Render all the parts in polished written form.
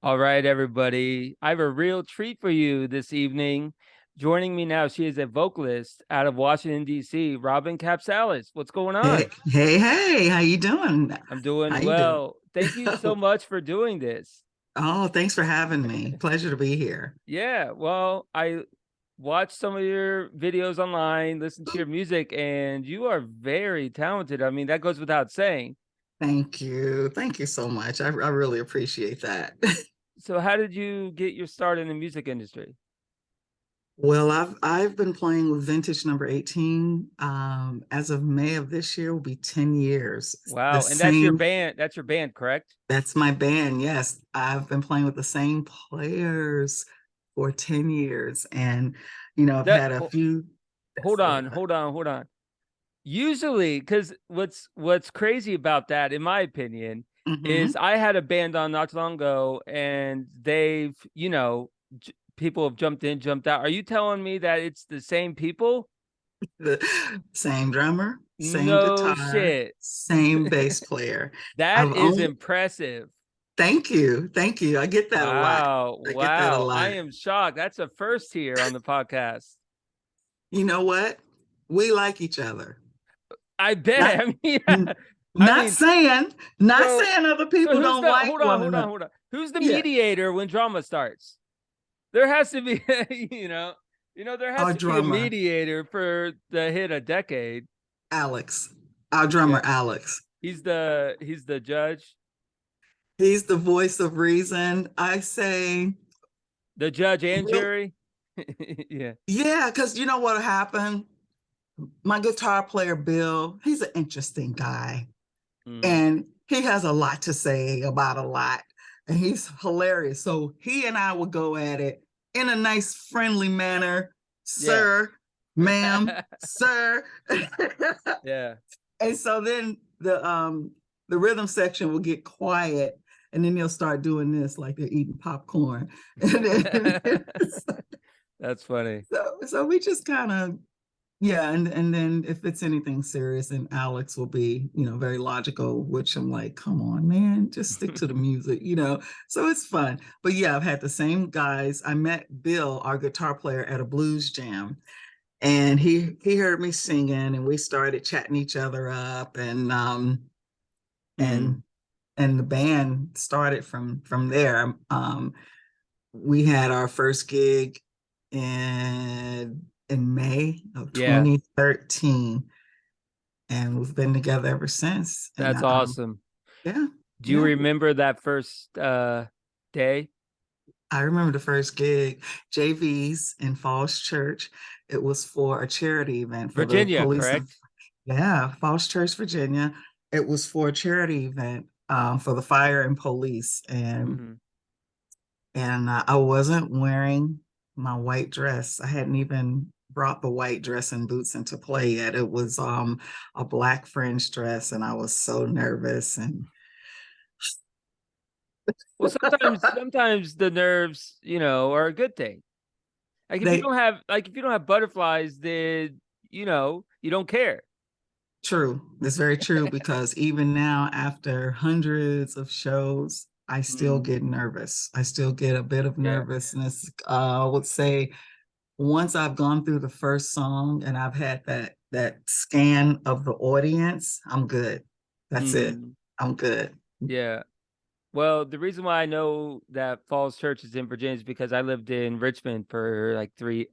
All right, everybody. I have a real treat for you this evening. Joining me now, she is a vocalist out of Washington, D.C., Robbin Kapsalis. What's going Hey, on? hey, hey, how you doing? I'm How doing you doing? well. Thank you so much for doing this. Oh, thanks for having me. Pleasure to be here. Yeah, well, I watched some of your videos online, listened to your music, and you are very talented. I mean, that goes without saying. Thank you. Thank you so much. I really appreciate that. So, how did you get your start in the music industry? Well, I've been playing with Vintage number 18. As of May of this year will be 10 years. The Wow, and that's your same, band. That's your band, correct? that's my band. Yes, I've been playing with the same players for 10 years. And, I've That had a few. hold Go on, ahead. hold on. Usually, because what's crazy about that, in my opinion, is Hmm. I had a band on not too long ago, and people have jumped in, jumped out. Are you telling me that it's the same people? The same drummer, same No guitar, shit. same bass player. That I've is only, impressive. thank you. Thank you. I get that a lot. Wow, I get that a wow. I lot. am shocked. That's a first here on the podcast. You know what? We like each other. I bet. Not, I mean, yeah. n- I not mean, saying, not so saying other so people who's don't the like hold on, one hold on, another. hold on. Who's the Yeah, mediator when drama starts? There has to be, there has our to be a drummer, mediator for the hit a decade. Alex, our Yeah. drummer, Alex. He's the judge. He's the voice of reason. I say, The judge and real, jury. Yeah. yeah, because you know what happened? My guitar player, Bill, he's an interesting guy. Mm. And he has a lot to say about a lot, and he's hilarious. So he and I would go at it in a nice friendly manner. Yeah. Sir, ma'am, sir. Yeah. And so then the rhythm section will get quiet, and then they'll start doing this like they're eating popcorn. And then, That's funny. so we just kind of, yeah, and then if it's anything serious, then Alex will be, very logical, which I'm like, come on, man, just stick to the music. So it's fun. But yeah, I've had the same guys. I met Bill, our guitar player, at a blues jam, and he heard me singing, and we started chatting each other up, Mm. and and the band started from there. We had our first gig in May of Yeah. 2013, and we've been together ever since. And That's awesome. yeah, Do you yeah. remember that first day? I remember the first gig, JV's in Falls Church. It was for a charity event for the Virginia, police. correct? Yeah, Falls Church, Virginia. It was for a charity event for the fire and police, Hmm. and I wasn't wearing my white dress. I hadn't even brought the white dress and boots into play yet. It was a black fringe dress, and I was so nervous. And Well, sometimes the nerves, are a good thing. Like they if you don't have butterflies, then you don't care. true. It's very true because even now, after hundreds of shows, I still Mm, get nervous. I still get a bit of yeah. nervousness. I would say once I've gone through the first song and I've had that scan of the audience, I'm good. That's it. Hmm. I'm good. Yeah. Well, the reason why I know that Falls Church is in Virginia is because I lived in Richmond for like 3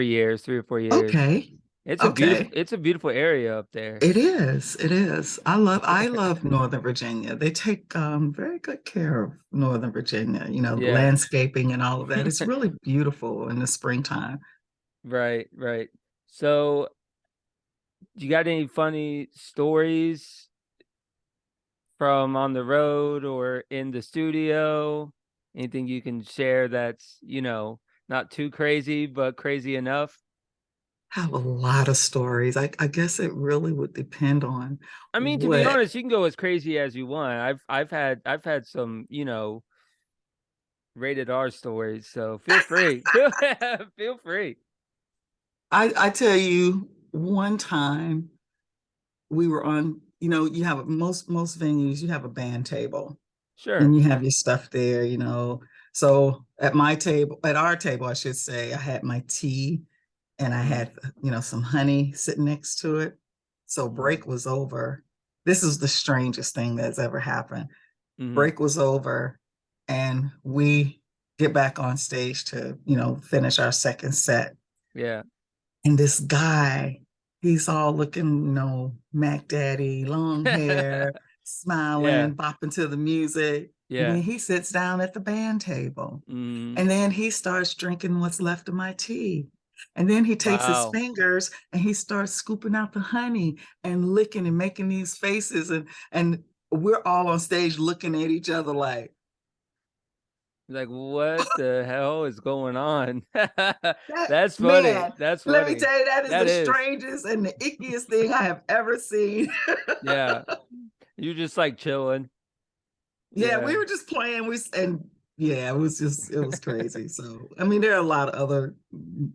years, 3 or 4 years. Okay. It's a beautiful, Okay. it's a beautiful area up there. It is. It is. I love Northern Virginia. They take very good care of Northern Virginia, the Yeah. landscaping and all of that. It's really beautiful in the springtime. Right, right. So, you got any funny stories from on the road or in the studio? Anything you can share that's, not too crazy, but crazy enough? I have a lot of stories. I guess it really would depend on I mean, to be what. honest, you can go as crazy as you want. I've had some, rated R stories, so feel free. Feel free. I tell you, one time we were on, you have most venues, you have a band table Sure. and you have your stuff there, So at my table, at our table, I should say, I had my tea and I Mm, had, some honey sitting next to it. So mm, break was over. This is the strangest thing that's ever happened. mm, Break was over and we get back on stage to, finish our second set. yeah. And this guy, he's all looking, Mac Daddy, long hair, Yeah. smiling, bopping to the music. And Yeah. then he sits down at the band table. Mm, And then he starts drinking what's left of my tea. And then he takes his wow. fingers and he starts scooping out the honey and licking and making these faces. And we're all on stage looking at each other like, Like, what the hell is going on? that That's funny. man, That's let me funny. tell you, that is That the is. strangest and the ickiest thing I have ever seen. Yeah. You just like chilling. Yeah, Yeah. we were just playing. And yeah, it was crazy. So, I mean, there are a lot of other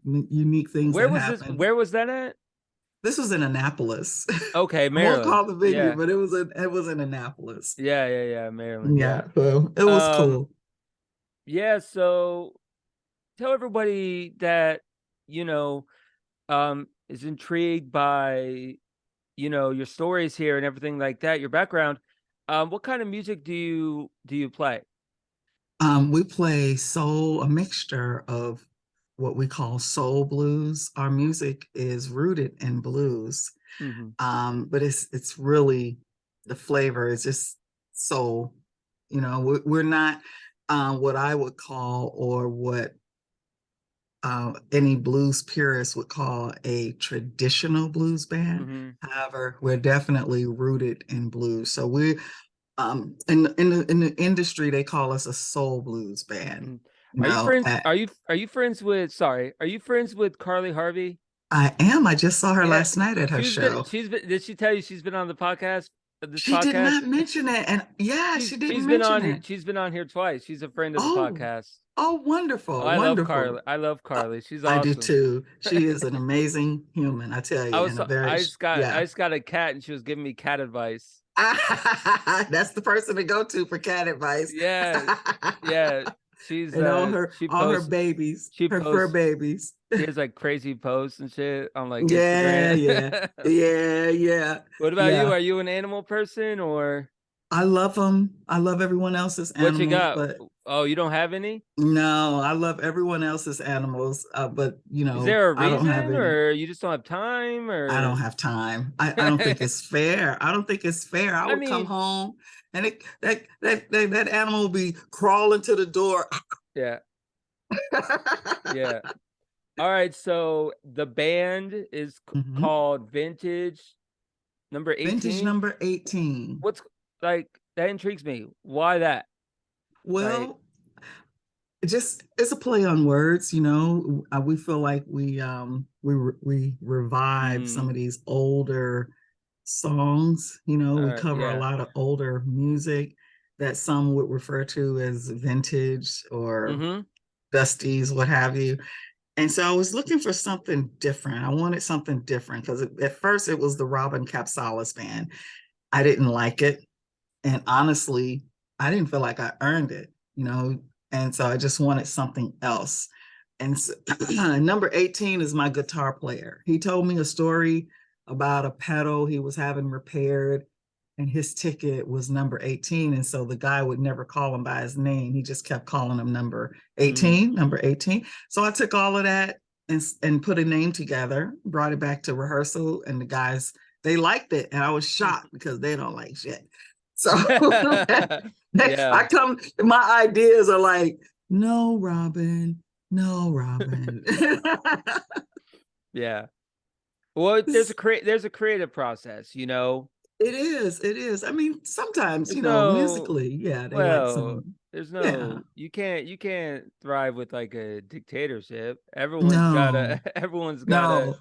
unique things Where that was this? happen. Where was that at? This was in Annapolis. Okay, I won't Maryland. call the venue, Yeah. but it was in Annapolis. Yeah, yeah, yeah, Maryland. Yeah, Yeah. so it was Um, cool. yeah, so tell everybody that, you know, is intrigued by, your stories here and everything like that, your background. What kind of music do you play? We play soul, a mixture of what we call soul blues. Our music is rooted in blues, Mhm. but it's really the flavor is just soul. We're not what I would call or what any blues purist would call a traditional blues band. Mhm. However, we're definitely rooted in blues. So we in the industry they call us a soul blues band. Mhm. You Are you know, friends are you friends with sorry, are you friends with Carly Harvey? I am. I just saw her Yeah, last night at her show. she's been did she tell you she's been on the podcast this She did podcast? not mention it, and yeah, She's she she's didn't been mention on it. she's been on here twice. She's a friend of the Oh, podcast. oh, Oh, wonderful, I love wonderful. Carly. I love Carly. She's I do awesome. too. She is an amazing human, I tell I you, was and a very I yeah. just got a cat and she was giving me cat advice. That's the person to go to for cat advice. Yeah. Yeah. She's And she all her posts babies, she her fur posts babies. she has like crazy posts and shit on like Yeah, Instagram. yeah, yeah, yeah, What about you? yeah. Are you an animal person or I love them. I love everyone else's what you animals, got? but Oh, you don't have any? no, I love everyone else's animals, but Is there a I don't have reason any. or you just don't have time I don't or have time. I don't think it's fair. I don't think it's fair. I I would come mean, home and that animal will be crawling to the door. yeah. Yeah. All right, so the band is Mhm. called Vintage number Vintage 18. number 18. What's like that intrigues me. Why that? Like, Well, it's a play on words, we feel like we revive some mm, of these older songs. all We right, cover a yeah. lot of older music that some would refer to as vintage or Mm-hmm. dusties, what have you. And so I was looking for something different. I wanted something different because at first it was the Robbin Kapsalis band. I didn't like it. And honestly, I didn't feel like I earned it, and so I just wanted something else. And so, number 18 is my guitar player. He told me a story about a pedal he was having repaired, and his ticket was number 18. And so the guy would never call him by his name. He just kept calling him number Mm. 18, number 18. So I took all of that and put a name together, brought it back to rehearsal, and the guys, they liked it. And I was shocked because they don't like shit. So Yeah. I come, my ideas are like, no, Robin, no, Robin. Yeah. Well, there's a creative process, It is, it is. I mean, sometimes, There's no musically, yeah, they like well, some, there's yeah, no you can't thrive with like a dictatorship. Everyone's no, gotta everyone's gotta, no,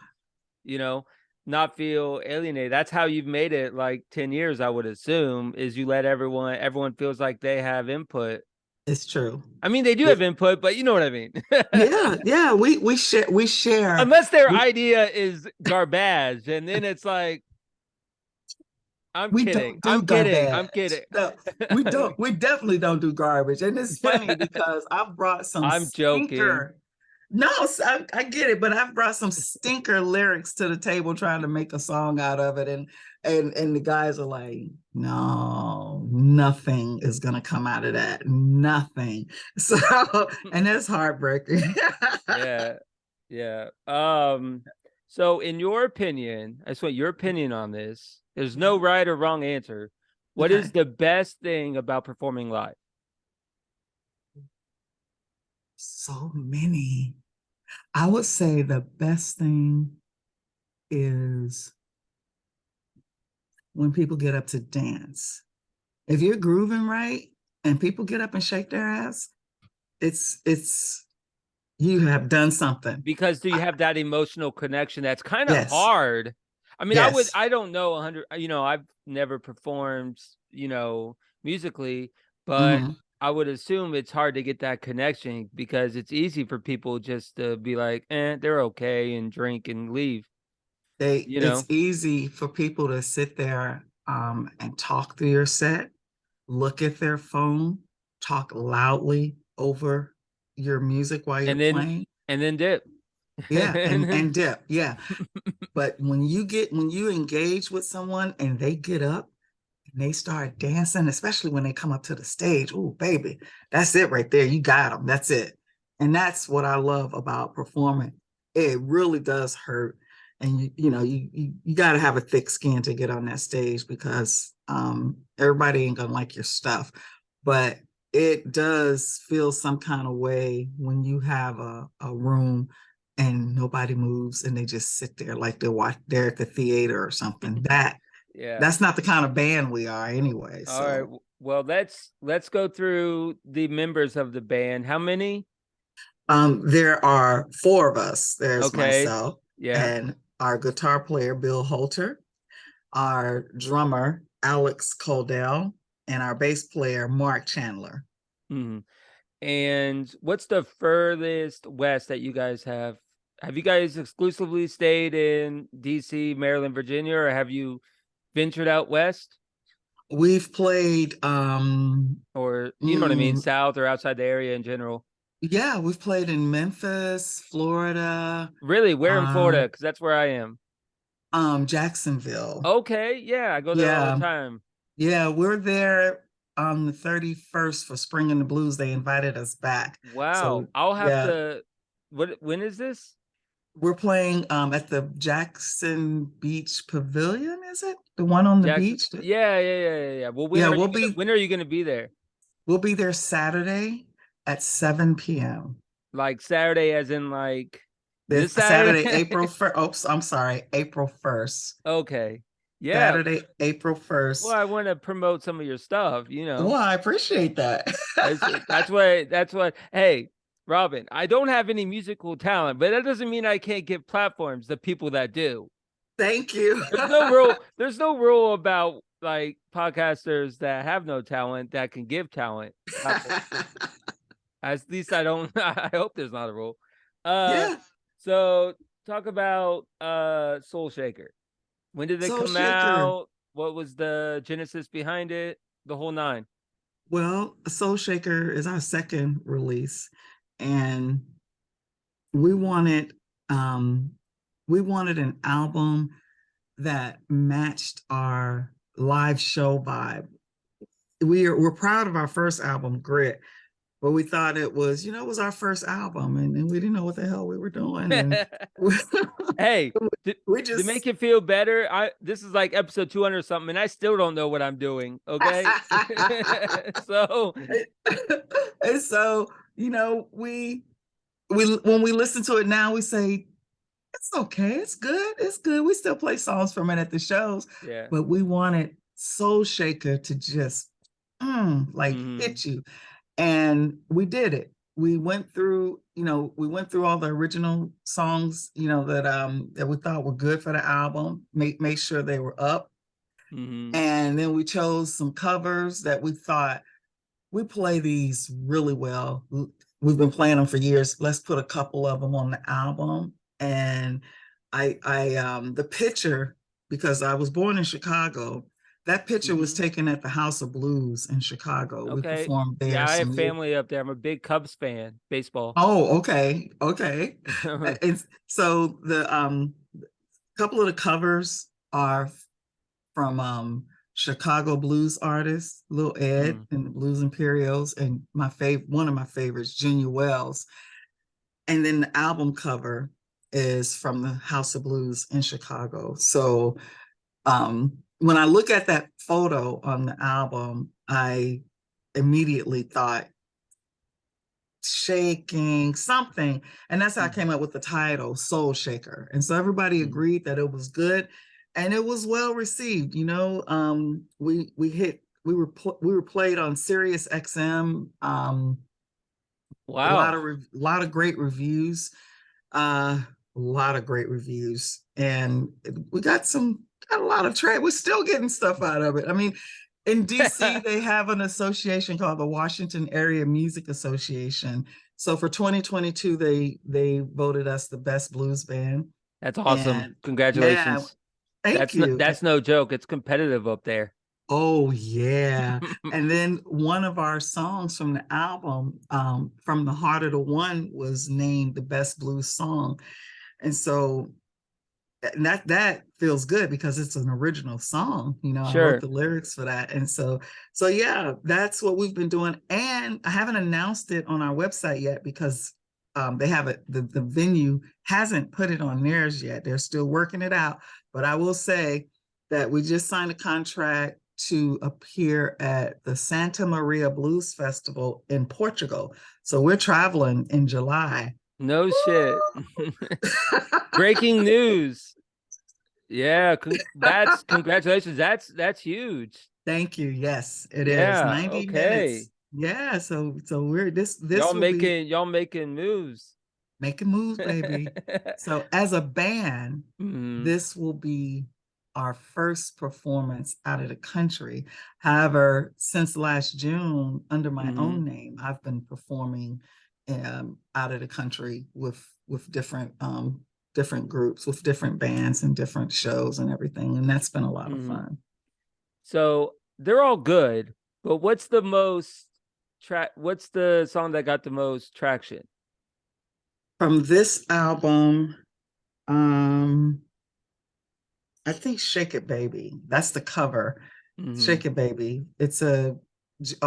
you know, not feel alienated. That's how you've made it like 10 years, I would assume, is you let everyone feels like they have input. it's true. I mean, they do It, have input, but you know what I mean. yeah, yeah, we share, Unless their we, idea is garbage, and then it's like, I'm We kidding. don't do I'm kidding. I'm garbage. kidding. No, we don't. We definitely don't do garbage. And it's funny because I've brought some I'm joking. stinker. No, I get it, but I've brought some stinker lyrics to the table trying to make a song out of it. And the guys are like, no, nothing is gonna come out of that. Nothing. So, and that's heartbreaking. Yeah. Yeah. So in your opinion, I just want your opinion on this. There's no right or wrong answer. What is Okay. the best thing about performing live? So many. I would say the best thing is when people get up to dance. If you're grooving right and people get up and shake their ass, it's you have done something. Because do you have that emotional connection that's kind of Yes, hard? I mean, yes. I don't know 100, I've never performed, musically, but Mhm. I would assume it's hard to get that connection because it's easy for people just to be like, they're okay and drink and leave, you It's know? easy for people to sit there and talk through your set, look at their phone, talk loudly over your music while you're And then, playing. and then dip. Yeah, and dip. Yeah. But when you engage with someone and they get up and they start dancing, especially when they come up to the stage, oh baby, that's it right there. You got them. That's it. And that's what I love about performing. It really does hurt. And you got to have a thick skin to get on that stage because everybody ain't gonna like your stuff. But it does feel some kind of way when you have a room and nobody moves and they just sit there like they're at the theater or something. Yeah. That's not the kind of band we are anyway. All right. So Well, let's go through the members of the band. How many? there are four of us. There's Okay. myself Yeah. and our guitar player, Bill Holter, our drummer, Alex Coldell, and our bass player, Mark Chandler. Mhm. And what's the furthest west that you guys have? Have you guys exclusively stayed in DC, Maryland, Virginia, or have you ventured out west? We've played Or you know what I mean, south or outside the area in general? yeah, we've played in Memphis, Florida, Really, where in Florida? um, Because that's where I am. Jacksonville. Okay, yeah, I go there all the Yeah, time. yeah, we're there on the 31st for Spring and the Blues. They invited us back. Wow. So I'll have yeah, to when is this? we're playing at the Jackson Beach Pavilion, is it? The one on the Jackson. beach? Yeah. Well, Yeah, when are you gonna be there? we'll be there Saturday at 7 p.m. Like Saturday as in like This this Saturday, Saturday? April 1st. Oops, I'm sorry, April 1st. Okay. Yeah. Saturday, April Well, 1st. I want to promote some of your stuff, Well, I appreciate that. That's what hey, Robin, I don't have any musical talent, but that doesn't mean I can't give platforms to people that do. Thank you. There's no rule about like podcasters that have no talent that can give talent platform. At least I don't I hope there's not a rule. Uh Yeah, so talk about Soul Shaker. When did it Soul come Shaker. out? What was the genesis behind it? The whole nine. Well, Soul Shaker is our second release, and we wanted um, we wanted an album that matched our live show vibe. We're proud of our first album, Grit, but we thought it was our first album, and we didn't know what the hell we were doing, and we, Hey, to, we to make just it feel better, this is like episode 200 something, and I still don't know what I'm doing. Okay. So and so we when we listen to it now, we say it's okay, it's good. We still play songs from it at the shows, yeah. but we wanted Soul Shaker to just like Hmm. hit you. And we did it. We went through all the original songs, that we thought were good for the album, make sure they were up. Hmm. And then we chose some covers that we thought we play these really well. We've been playing them for years. Let's put a couple of them on the album. And the picture, because I was born in Chicago, That picture was Mhm. taken at the House of Blues in Chicago. We Okay. performed there Yeah, I have some years. family up there. I'm a big Cubs fan, baseball. Oh, okay, okay. And so the couple of the covers are from Chicago blues artists, Lil Ed Mm, and the Blues Imperials, and one of my favorites, Junior Wells. And then the album cover is from the House of Blues in Chicago. So when I look at that photo on the album, I immediately thought shaking something, and that's how I mm, came up with the title Soul Shaker. And so everybody mm. agreed that it was good, and it was well received. We were played on Sirius XM. Wow. A lot of great reviews, a lot of great reviews, and we got a lot of trade. We're still getting stuff out of it. I mean, in DC, they have an association called the Washington Area Music Association. So for 2022, they voted us the best blues band. That's awesome. And yeah, Congratulations. thank you. That's no joke. It's competitive up there. Oh yeah. And then one of our songs from the album, From the Heart of the One, was named the best blues song. And so that feels good because it's an original song. I wrote Sure. the lyrics for that. And so yeah, that's what we've been doing. And I haven't announced it on our website yet because they have it, the venue hasn't put it on theirs yet. They're still working it out. But I will say that we just signed a contract to appear at the Santa Maria Blues Festival in Portugal. So we're traveling in July. No shit. Breaking news. Yeah, that's congratulations. That's huge. Thank you. Yes, it is Yeah, 90 okay. minutes. Yeah, so we're this will be Y'all making moves. making moves, baby. So as a band, Mm, this will be our first performance out of the country. However, since last June, under my mm, own name, I've been performing out of the country with different groups, with different bands and different shows and everything, and that's been a lot of mm. fun. So they're all good, but what's the song that got the most traction? From this album, um, I think Shake It Baby. That's the cover. Mm-hmm. Shake It Baby. It's a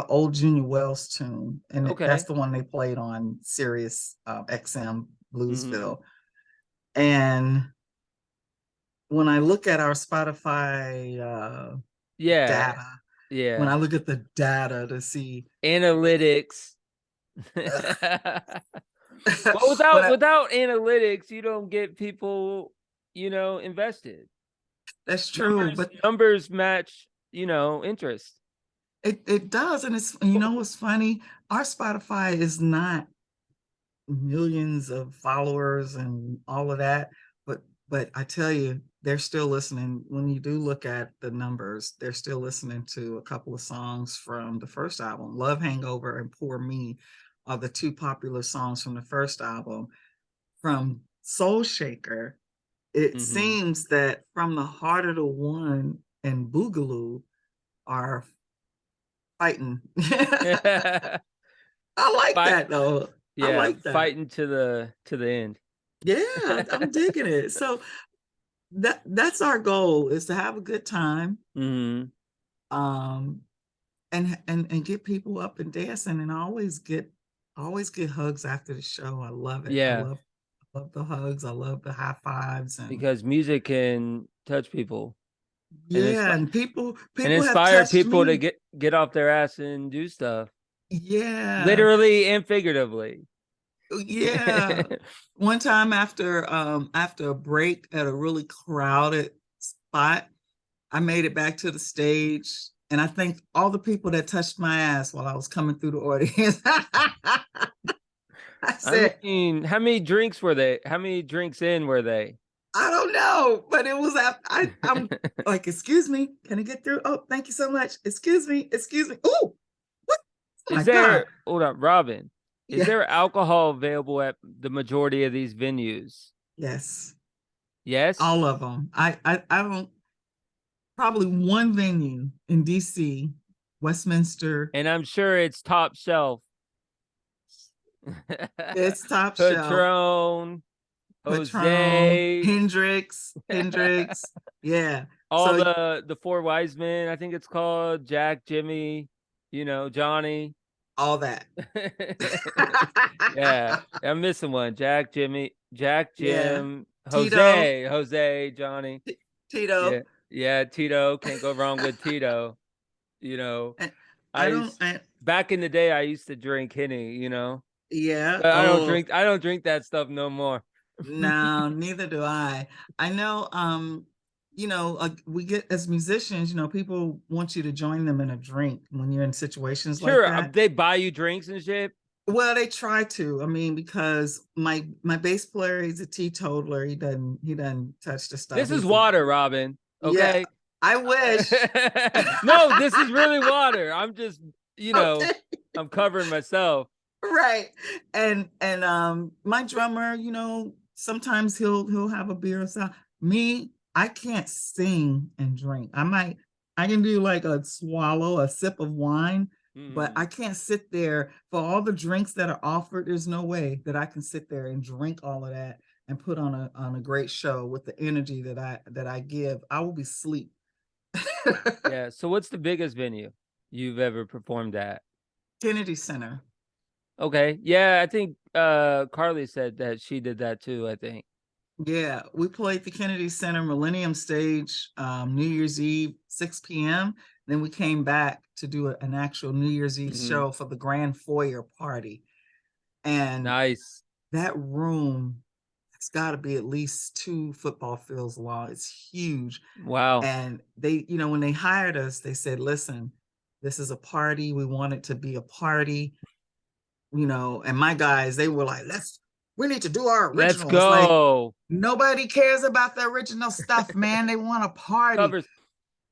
old Junior Wells tune, and that's Okay. the one they played on Sirius XM Mm-hmm. Bluesville. And when I look at our Spotify Yeah. data, when Yeah. I look at the data to see, Analytics. Well, when I, without analytics, you don't get people, invested. that's true, but Numbers match, interest. it does, and what's funny? Our Spotify is not millions of followers and all of that, but I tell you, they're still listening. When you do look at the numbers, they're still listening to a couple of songs from the first album. Love Hangover and Poor Me are the two popular songs from the first album. From Soul Shaker, it Mm-hmm. seems that From the Heart of the One and Boogaloo are fighting. I like Fight, that though. I yeah, like that. fighting to the end. Yeah, I'm digging it. So that's our goal, is to have a good time, Mm-hmm. um and get people up and dancing, and always get hugs after the show. I love it. Yeah, I love the hugs. I love the high fives. And because music can touch people and yeah, and and people have inspire touched people to me. get off their ass and do stuff, Yeah, literally and figuratively. yeah. One time after a break at a really crowded spot, I made it back to the stage, and I think all the people that touched my ass while I was coming through the audience. I I said, mean, how many drinks were they? How many drinks in were they? I don't know, but it was I'm like, excuse me, can I get through? Oh, thank you so much. Excuse me. Oh, what? Oh my Is God. there, hold on, Robin, is Yeah, there alcohol available at the majority of these venues? yes, Yes? all of them. I don't. probably one venue in DC, Westminster. And I'm sure it's top shelf. It's top shelf. Patron, Patron, Jose, Hendrix. Yeah. all So the four wise men, I think it's called Jack, Jimmy, Johnny. all that. Yeah, I'm missing one. Jack, Jimmy, Jack, Yeah. Jim, Tito, Jose, Johnny. Tito. Yeah, yeah, Tito. Can't go wrong with Tito. You know, And I I don't used back in the day I used to drink Henny, yeah. but Oh, I don't drink that stuff no more. no, neither do I. I know, we get as musicians, people want you to join them in a drink when you're in situations like Sure, that. they buy you drinks and shit. Well, they try to. I mean, because my bass player, he's a teetotaler. He doesn't touch the stuff. This is water, Robin. Yeah, Okay. I wish. No, this is really water. I'm just, Okay. I'm covering myself. Right. And my drummer, sometimes he'll have a beer or something. Me, I can't sing and drink. I can do like a swallow, a sip of wine, but I can't sit there for all the drinks that are offered. There's no way that I can sit there and drink all of that and put on a great show with the energy that I give. I will be asleep. Yeah. So what's the biggest venue you've ever performed at? Kennedy Center. Okay. Yeah, I think Carly said that she did that too, I think. Yeah, we played the Kennedy Center Millennium Stage New Year's Eve, 6 p.m. Then we came back to do an actual New Year's Eve show for the Grand Foyer party. And nice. that room, it's got to be at least 2 football fields long. It's huge. Wow. And they, when they hired us, they said, listen, this is a party. We want it to be a party, and my guys, they were like, we need to do our Let's originals. Like, go. nobody cares about the original stuff, man. They want a party. Covers.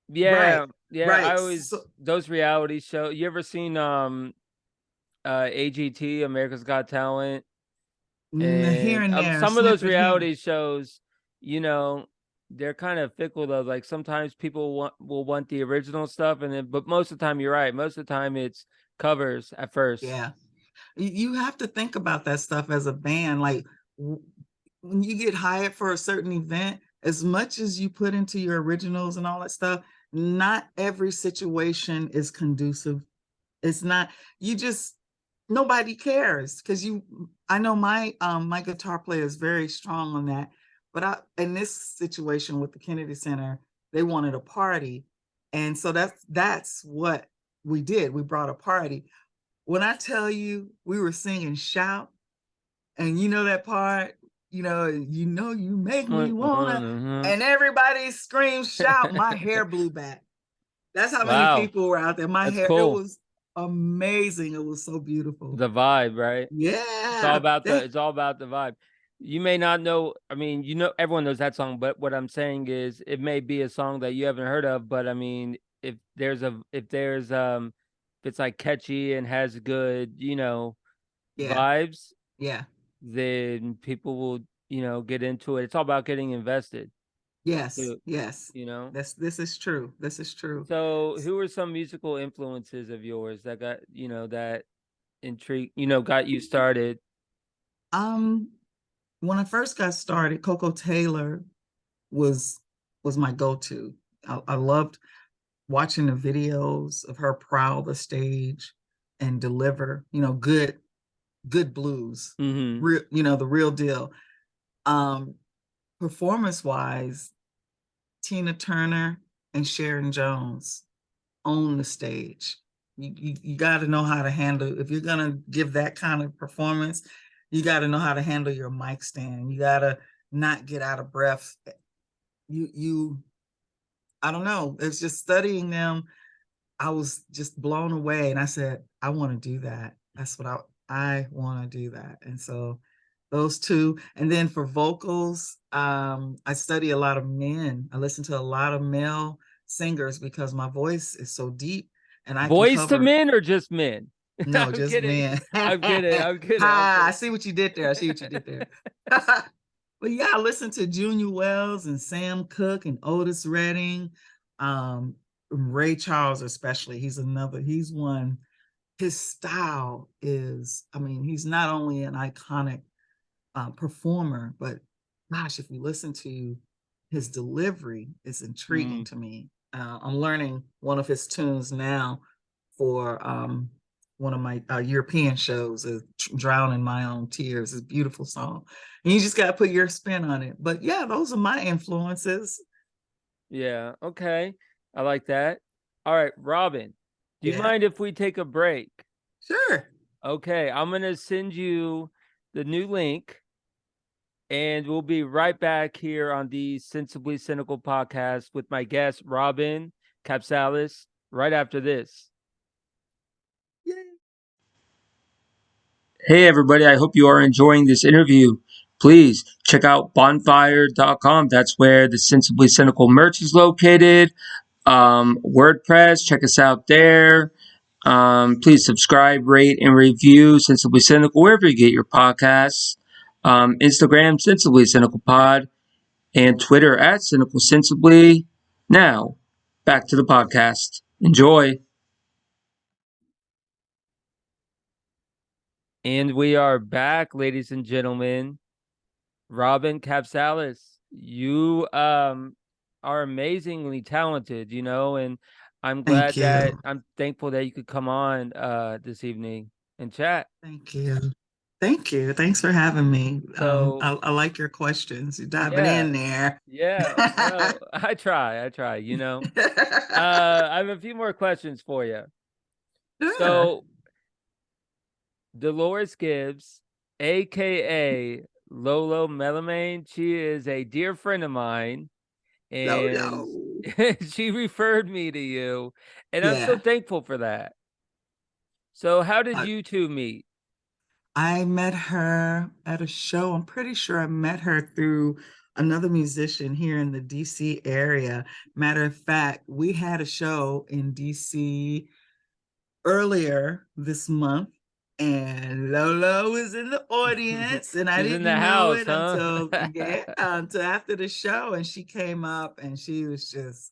Yeah. Right. Yeah. Right. I always those reality shows. You ever seen AGT, America's Got Talent? Here And and there, some of those snippet here. reality shows, they're kind of fickle though. Like sometimes people will want the original stuff, but most of the time you're right. Most of the time it's covers at first. Yeah. You have to think about that stuff as a band. Like when you get hired for a certain event, as much as you put into your originals and all that stuff, not every situation is conducive. It's not, nobody cares because I know my guitar player is very strong on that. But in this situation with the Kennedy Center, they wanted a party. And so that's what we did. We brought a party. When I tell you we were singing Shout, and that part, you make me wanna, and everybody screamed Shout, my hair blew back. That's how many people were out there. My hair, cool. It was amazing. It was so beautiful. The vibe, right? Yeah. It's all about the vibe. You may not know, I mean, everyone knows that song, but what I'm saying is it may be a song that you haven't heard of, but I mean, if it's like catchy and has good, vibes, yeah, then people will, get into it. It's all about getting invested. Yes, too, yes. This is true. This is true. So who are some musical influences of yours that got, that intrigue, got you started? When I first got started, Coco Taylor was my go-to. I loved watching the videos of her prowl the stage and deliver, good blues, real, the real deal. Performance-wise, Tina Turner and Sharon Jones own the stage. You got to know how to handle, if you're gonna give that kind of performance, you got to know how to handle your mic stand. You got to not get out of breath. I don't know. It's just studying them. I was just blown away, and I said, I want to do that. That's what I want to do that. And so those two. And then for vocals, I study a lot of men. I listen to a lot of male singers because my voice is so deep, and I Voice can cover... to men or just men? No, just kidding. Men. I'm kidding. I see what you did there. But yeah, I listen to Junior Wells and Sam Cooke and Otis Redding, Ray Charles, especially, he's one. His style is, I mean, he's not only an iconic performer, but gosh, if you listen to his delivery, it's intriguing Mm, to me. I'm learning one of his tunes now for one of my European shows, Drown in My Own Tears. It's a beautiful song. And you just got to put your spin on it. But yeah, those are my influences. yeah. Okay. I like that. All right, Robin, do you Yeah, mind if we take a break? sure. Okay, I'm going to send you the new link and we'll be right back here on the Sensibly Cynical podcast with my guest, Robbin Kapsalis, right after this. Yay. Hey, everybody. I hope you are enjoying this interview. Please check out bonfire.com. That's where the Sensibly Cynical merch is located. WordPress, check us out there. Please subscribe, rate, and review Sensibly Cynical wherever you get your podcasts. Instagram, Sensibly Cynical Pod, and Twitter at Cynical Sensibly. Now, back to the podcast. Enjoy. And we are back, ladies and gentlemen. Robbin Kapsalis, you are amazingly talented, and Thank you. I'm thankful that you could come on this evening and chat. Thank you. Thank you. Thanks for having me. So, I like your questions. You're diving yeah. in there. Yeah, well, I try. I have a few more questions for you. Sure. So, Dolores Gibbs, aka Lolo Melamine, she is a dear friend of mine, No, and no. she referred me to you, and I'm so Yeah. thankful for that. So, how did I, you two meet? I met her at a show. I'm pretty sure I met her through another musician here in the DC area. Matter of fact, we had a show in DC earlier this month, and Lolo was in the audience, and I She's in the didn't know house, it huh? until after the show, and she came up, and she was just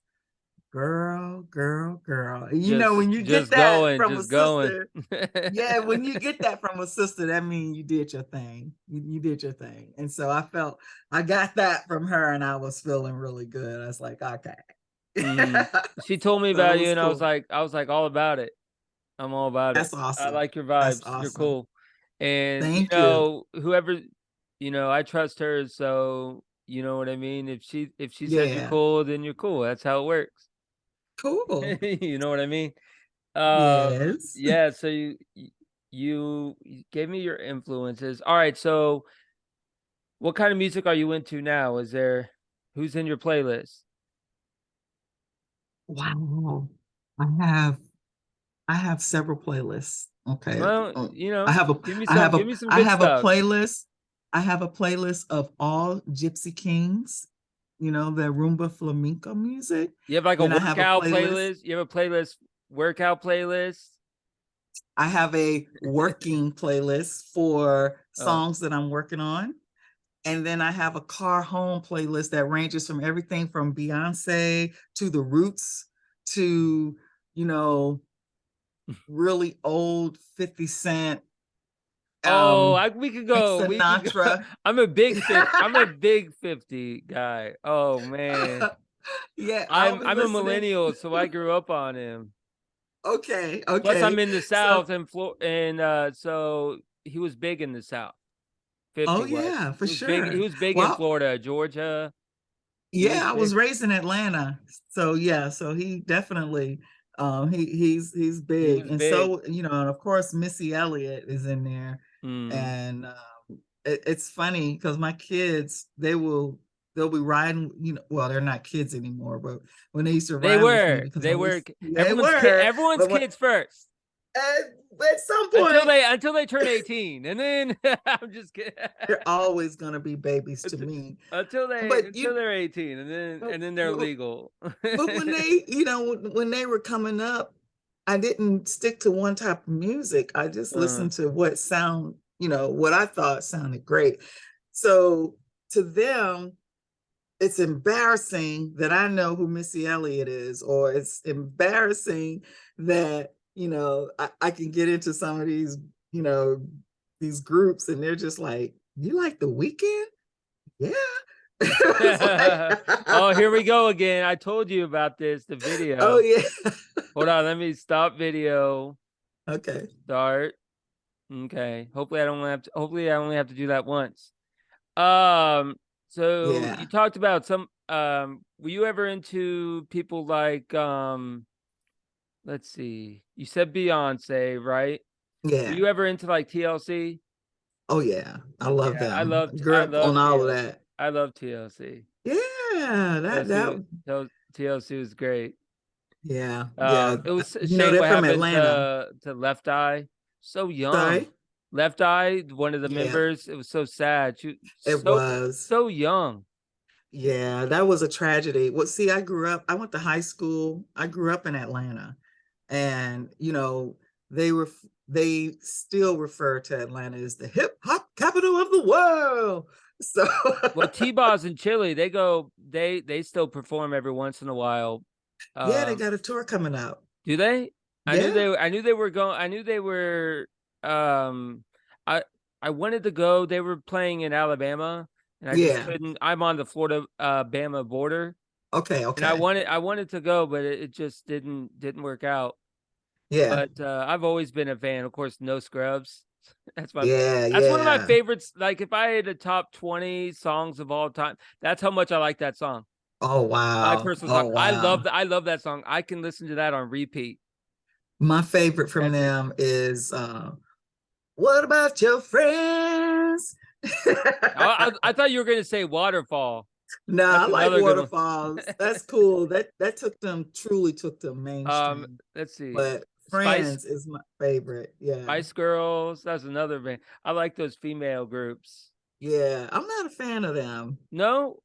girl, girl, girl. You know, when you get that from a just going. sister, yeah, when you get that from a sister, that means you did your thing. You did your thing, and so I felt I got that from her, and I was feeling really good. I was like, okay. Mm. She told me So it about you, was and cool. I was like, all about it. I'm all about it. That's I awesome. like your That's vibes. You're awesome. cool. And Thank you. whoever, I trust her, so you know what I mean? If she says you're Yeah. cool, then you're cool. That's how it works. Cool. You know what I mean? Yes. Yeah, so you gave me your influences. All right, so what kind of music are you into now? Who's in your playlist? Wow. I have I have several playlists. Okay. Well, I have a give me some I good have a stuff. playlist. I have a playlist of all Gypsy Kings, the rumba flamenco music. You have like a Then I have a workout playlist. playlist? You have a workout playlist? I have a working playlist for Oh. songs that I'm working on. And then I have a car home playlist that ranges from everything from Beyonce to the Roots to, you know, really old 50 Cent, Oh, Frank we could go. Sinatra. I'm a big 50 guy. Oh man. Yeah, I'll be I'm a listening. millennial, so I grew up on him. Okay, Plus I'm okay. in the So, South and so he was big in the South. 50 oh was. yeah, for He sure. was big in Well, Florida, Georgia. He was yeah, I big. was raised in Atlanta. So yeah, so he definitely he's He big. was And big. so, and of course Missy Elliott is in there. Mm. And it's funny because my kids, they'll be riding, well, they're not kids anymore, but when they used to ride with me because They I were was they were, everyone's but when kids first. at some point Until they turn 18. And then I'm just kidding. they're always gonna be babies to me. But Until they're 18 and then they're but legal. when they, when they were coming up, I didn't stick to one type of music. I just uh, listened to what I thought sounded great. So to them, it's embarrassing that I know who Missy Elliott is, or it's embarrassing that, I can get into some of these, these groups and they're just like, you like The Weeknd? Yeah. It's Oh, like, here we go again. I told you about this, the oh video. yeah. Hold on, let me stop video. Okay. Start. Okay. Hopefully I only have to do that once. Um, so Yeah. you talked about some were you ever into people like let's see. You said Beyonce, right? Were Yeah. you ever into like TLC? Oh yeah. I love Yeah, them. Grew I up on love all of TLC. that. I love TLC. Yeah. TLC TLC was great. yeah. Yeah. It was a You know, shame they're what from happened Atlanta. to Left Eye. So young. Sorry. Left Eye, one of the Yeah. members, it was so sad. She It was. so young. Yeah, that was a tragedy. Well, see, I went to high school. I grew up in Atlanta. And, they still refer to Atlanta as the hip hop capital of the world. So Well, T-Boz and Chili, they still perform every once in a while. yeah, they Um, got a tour coming up. do they? Yeah. I knew they were going. I knew they were. Um, I I wanted to go. They were playing in Alabama, and I just Yeah. couldn't. I'm on the Florida Bama border, Okay, and okay. I wanted to go, but it just didn't work out. Yeah. But I've always been a fan. Of course, No Scrubs. That's my Yeah, that's one of my yeah. favorites. Like if I had a top 20 songs of all time, that's how much I like that song. Oh My wow. personal song. Oh wow. I love that song. I can listen to that on repeat. My favorite from That's it. them is what about your friends? I thought you were gonna say Waterfall. No, I That's like another good one. waterfalls. That's cool. That truly took them mainstream. Let's see. But Spice Friends is my favorite. Yeah. Spice Girls. That's another band. I like those female groups. Yeah. I'm not a fan of them. No,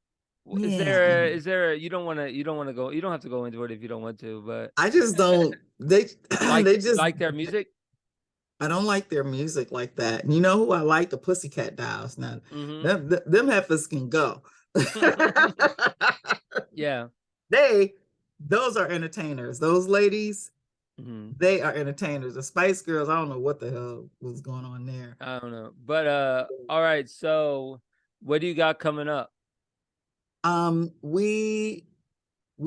Yeah. is there you don't want to go, you don't have to go into it if you don't want to, but I just don't they they you just like their music? I don't like their music like that. And you know who I like? The Pussycat Dolls. Now, Mm-hmm. them heifers can go. Yeah. they those are entertainers. Those ladies, Hmm. they are entertainers. The Spice Girls, I don't know what the hell was going on there. I don't know. But all right, so what do you got coming up? We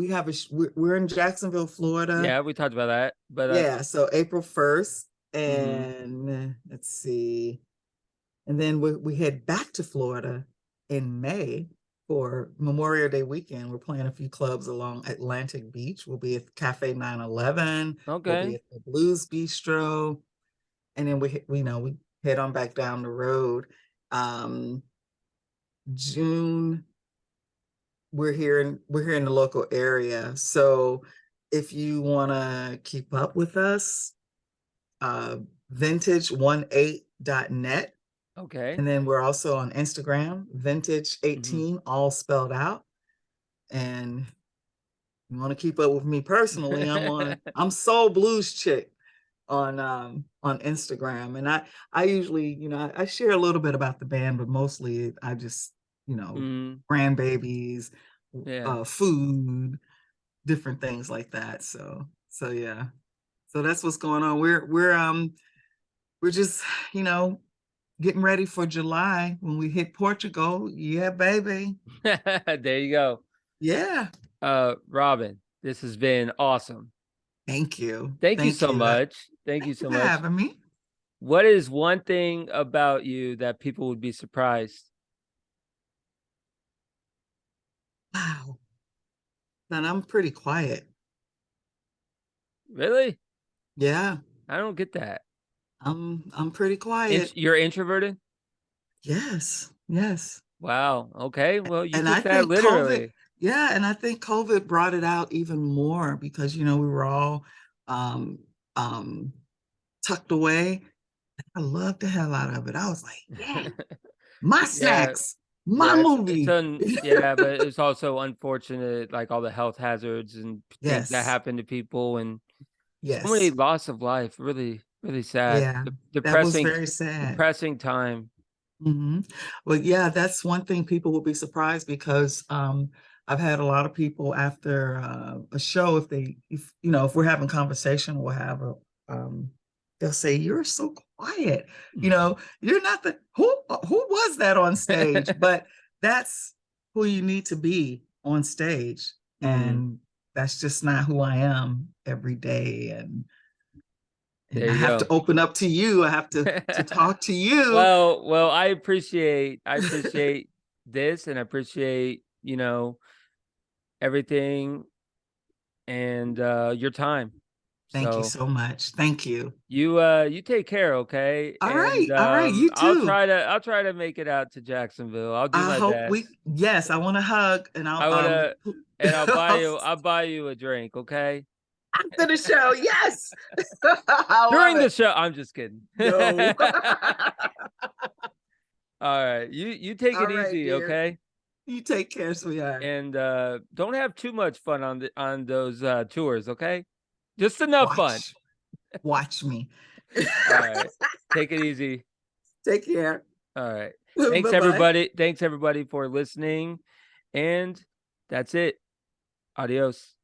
have we're in Jacksonville, Florida. Yeah, we talked about that. But Yeah, so April 1st, mhm. and let's see, and then we head back to Florida in May for Memorial Day weekend. We're playing a few clubs along Atlantic Beach. We'll be at Cafe 911. We'll be Okay. at the Blues Bistro, and then we head on back down the road. Um, June, we're here in the local area. So if you want to keep up with us, vintage18.net. Okay. And then we're also on Instagram, Hmm. vintage18, all spelled out. And you want to keep up with me personally, I'm Soul Blues Chick on Instagram. And I usually, I share a little bit about the band, but mostly I just, Hmm. grandbabies, Yeah. food, different things like that. So yeah. So that's what's going on. We're just, you know, getting ready for July when we hit Portugal. Yeah, baby. There you go. Yeah. Robin, this has been awesome. Thank you. Thank you Thank so you. much. Thank you Thank you so for much. having me. What is one thing about you that people would be surprised? Wow. And I'm pretty quiet. Really? Yeah. I don't get that. I'm pretty quiet. You're introverted? Yes. Yes. Wow. Okay. Well, you And I took that think COVID, literally. yeah, and I think COVID brought it out even more because we were all um um tucked away. I loved the hell out of it. I was like, yeah, my Yeah. snacks, my Yeah. movie. yeah, but it's also unfortunate, like all the health hazards and things that Yes, happen to people and so many yes, loss of life. Really, really sad. yeah. That was very sad. Depressing time. hmm Well, yeah, that's one thing people will be surprised because I've had a lot of people after a show, if you know, if we're having conversation, we'll have a, they'll say, "You're so quiet." You know, you're not the who was that on stage, but that's who you need to be on stage, Mm, and that's just not who I am every day, and there I you have to go. open up to you. I have to talk to you. Well, I appreciate this, and I appreciate, everything and your time. Thank you So so much. Thank you. you take care, okay? All right. And All right. You too. I'll try to make it out to Jacksonville. I'll do I my hope best. yes, I want a hug and I wanna and I'll I'll buy you a drink, okay? after the show. Yes. I love During the it. show. I'm just kidding. No. All right. You take All it right, easy, dear. okay? You take care, sweetheart. And don't have too much fun on those tours, okay? Just enough fun. Watch. Watch me. All right. Take it easy. Take care. All right. Thanks Bye-bye. everybody. Thanks everybody for listening. And that's it. Adios.